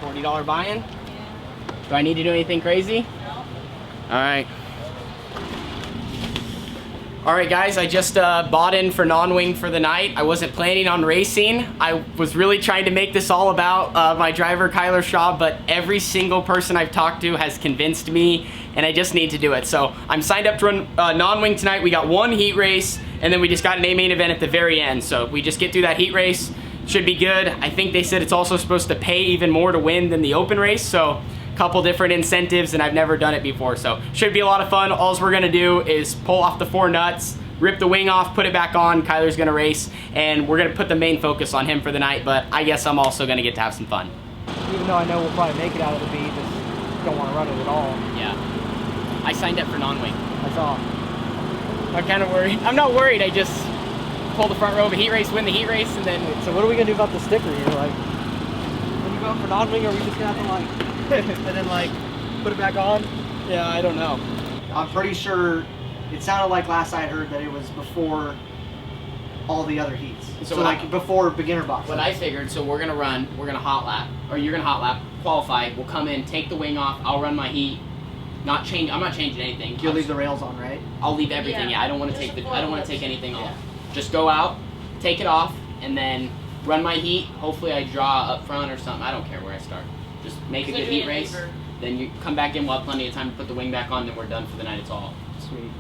$40 buy-in? Do I need to do anything crazy? All right. All right, guys, I just bought in for non-wing for the night. I wasn't planning on racing. I was really trying to make this all about my driver, Kyler Shaw, but every single person I've talked to has convinced me, and I just need to do it. So I'm signed up to run non-wing tonight. We got one heat race, and then we just got an A main event at the very end. So we just get through that heat race, should be good. I think they said it's also supposed to pay even more to win than the open race, so couple different incentives, and I've never done it before, so should be a lot of fun. All we're gonna do is pull off the 4 nuts, rip the wing off, put it back on. Kyler's gonna race, and we're gonna put the main focus on him for the night, but I guess I'm also gonna get to have some fun. Even though I know we'll probably make it out of the beat, just don't want to run it at all. Yeah, I signed up for non-wing. I saw. I'm kind of worried. I'm not worried, I just pull the front row of a heat race, win the heat race, and then... So what are we gonna do about the sticker here? Like, when you go for non-wing, are we just gonna have to like and then like put it back on? Yeah, I don't know. I'm pretty sure it sounded like last I heard that it was before all the other heats. So like before beginner box. What I figured, so we're gonna hot lap, or you're gonna hot lap, qualify, we'll come in, take the wing off, I'll run my heat, I'm not changing anything. You'll leave the rails on, right? I'll leave everything, yeah. I don't want to take anything off. Just go out, take it off, and then run my heat. Hopefully I draw up front or something. I don't care where I start. Just make a good heat race. Then you come back in, we'll have plenty of time to put the wing back on, then we're done for the night. It's all sweet.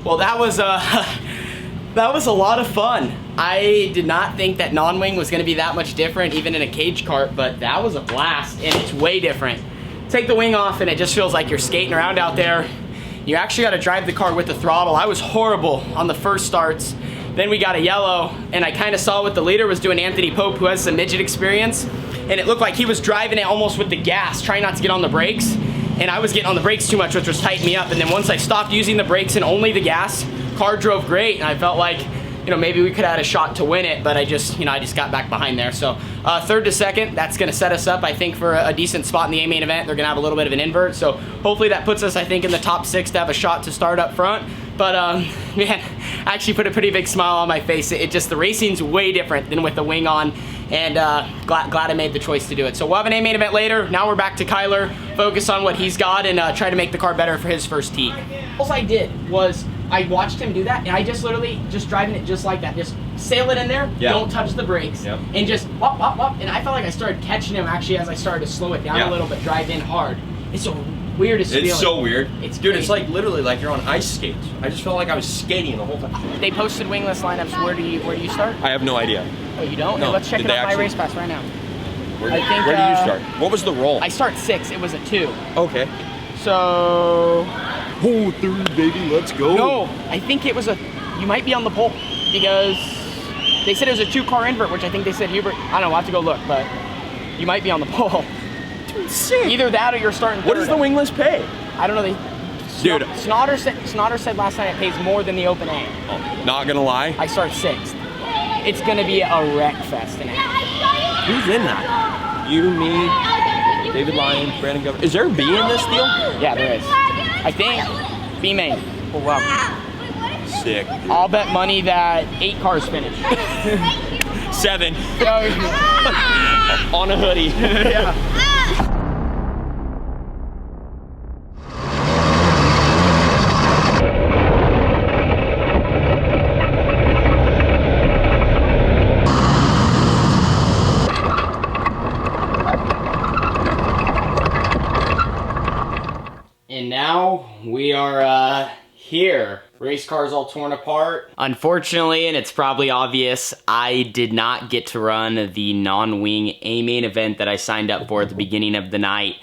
Well, that was a lot of fun. I did not think that non-wing was going to be that much different, even in a cage kart, but that was a blast, and it's way different. Take the wing off, and it just feels like you're skating around out there. You actually got to drive the car with the throttle. I was horrible on the first starts. Then we got a yellow, and I kind of saw what the leader was doing, Anthony Pope, who has some midget experience, and it looked like he was driving it almost with the gas, trying not to get on the brakes. And I was getting on the brakes too much, which was tightening me up. And then once I stopped using the brakes and only the gas, car drove great. And I felt like, you know, maybe we could have had a shot to win it, but I just got back behind there. So third to second, that's gonna set us up, I think, for a decent spot in the A main event. They're gonna have a little bit of an invert. So hopefully that puts us, I think, in the top 6 to have a shot to start up front. But man, I actually put a pretty big smile on my face. It just, the racing's way different than with the wing on. And glad I made the choice to do it. So we'll have an A main event later. Now we're back to Kyler, focus on what he's got, and try to make the car better for his first heat. All I did was I watched him do that, and I just literally just driving it just like that. Just sail it in there, don't touch the brakes, and just wop, wop, wop. And I felt like I started catching him actually as I started to slow it down a little bit, drive in hard. It's a Weirdest feeling. It's so weird. It's Dude, crazy. it's like literally like you're on ice skates. I just felt like I was skating the whole time. They posted wingless lineups. Where do you start? I have no idea. Oh, you don't? No. Hey, let's check Did it they out my actually- race pass right now. Where, I think, where do you start? What was the roll? I start 6. It was a 2. Okay. So... Pull through, baby. Let's go. No, I think it was a... You might be on the pole because they said it was a 2-car invert, which I think they said Hubert... I don't know, we'll have to go look, but you might be on the pole. Dude, sick. Either that or you're starting What third. does the wingless pay? I don't know. Dude. Snotter said last night it pays more than the Open A. Oh, not gonna lie. I start 6th. It's gonna be a wreck fest in it. Who's in that? You, me, David Lyons, Brandon Governor. Is there a B in this deal? Yeah, there is. I think B main. Oh wow. Sick. I'll bet money that 8 cars finish. 7. So, On a hoodie. yeah. And now we are here. Race cars all torn apart. Unfortunately, and it's probably obvious, I did not get to run the non-wing A-main event that I signed up for at the beginning of the night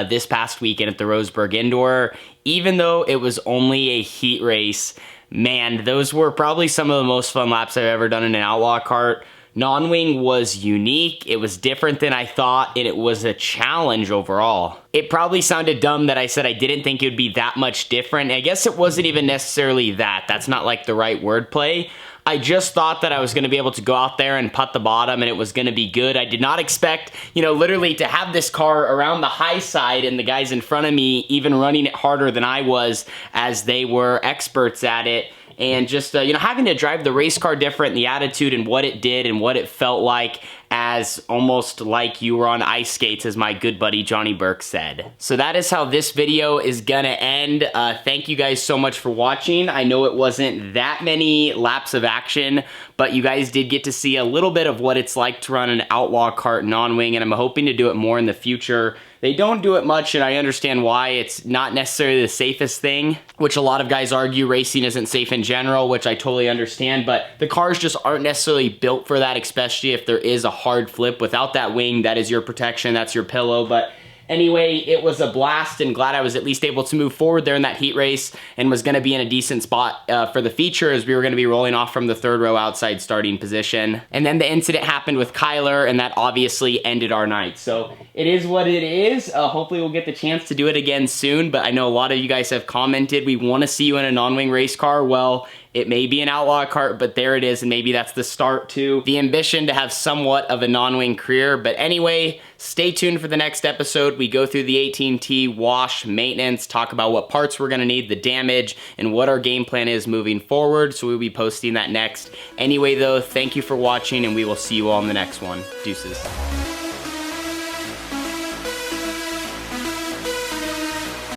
this past weekend at the Roseburg Indoor. Even though it was only a heat race, man, those were probably some of the most fun laps I've ever done in an Outlaw Kart. Non-wing was unique, it was different than I thought, and it was a challenge overall. It probably sounded dumb that I said I didn't think it would be that much different. I guess it wasn't even necessarily that. That's not like the right wordplay. I just thought that I was going to be able to go out there and putt the bottom and it was going to be good. I did not expect, you know, literally to have this car around the high side and the guys in front of me even running it harder than I was as they were experts at it. And just, you know, having to drive the race car different, the attitude and what it did and what it felt like as almost like you were on ice skates, as my good buddy Johnny Burke said. So that is how this video is gonna end. Thank you guys so much for watching. I know it wasn't that many laps of action, but you guys did get to see a little bit of what it's like to run an Outlaw Kart non-wing, and I'm hoping to do it more in the future. They don't do it much, and I understand why. It's not necessarily the safest thing, which a lot of guys argue racing isn't safe in general, which I totally understand, but the cars just aren't necessarily built for that, especially if there is a hard flip. Without that wing, that is your protection, that's your pillow. But anyway, it was a blast, and glad I was at least able to move forward there in that heat race and was going to be in a decent spot for the feature, as we were going to be rolling off from the 3rd row outside starting position. And then the incident happened with Kyler, and that obviously ended our night. So it is what it is. Hopefully we'll get the chance to do it again soon, but I know a lot of you guys have commented, we want to see you in a non-wing race car. Well, it may be an Outlaw Kart, but there it is, and maybe that's the start to the ambition to have somewhat of a non-wing career. But anyway, stay tuned for the next episode. We go through the 18T wash, maintenance, talk about what parts we're gonna need, the damage, and what our game plan is moving forward. So we'll be posting that next. Anyway though, thank you for watching, and we will see you all in the next one. Deuces.